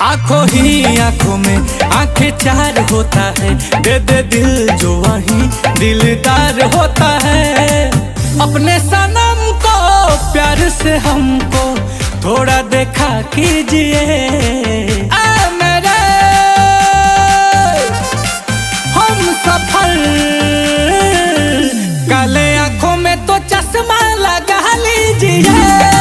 आंखों ही आंखों में आंखें चार होता है, दे दे दिल जो वही दिलदार होता है। अपने सनम को प्यार से हमको थोड़ा देखा कीजिए मेरे हम सफल। काले आंखों में तो चश्मा लगा लीजिए।